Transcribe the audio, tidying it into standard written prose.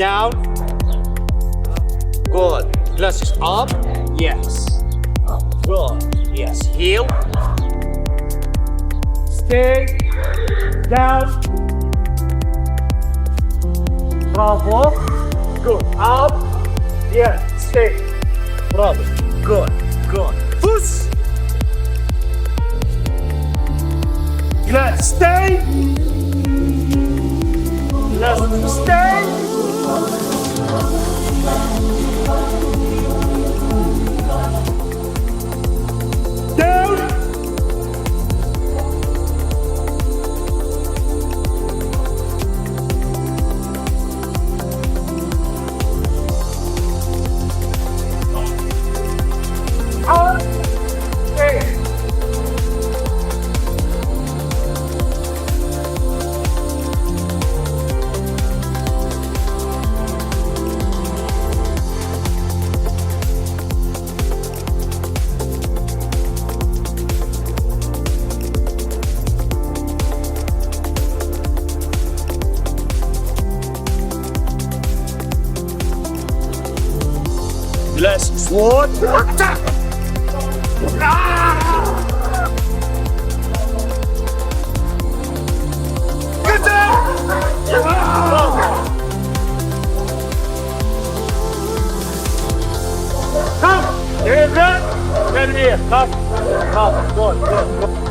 down. Good. Glasses up. Yes. Good. Yes. Heel. Stay. Down. Bravo. Good. Up. Yeah. Stay. Bravo. Good. Good. Push. Glass. Stay. Glass. Stay. Down. Up. Stay. Glass. Sword. Attack. Get down! Come! Here, then here. Come. Come. Good.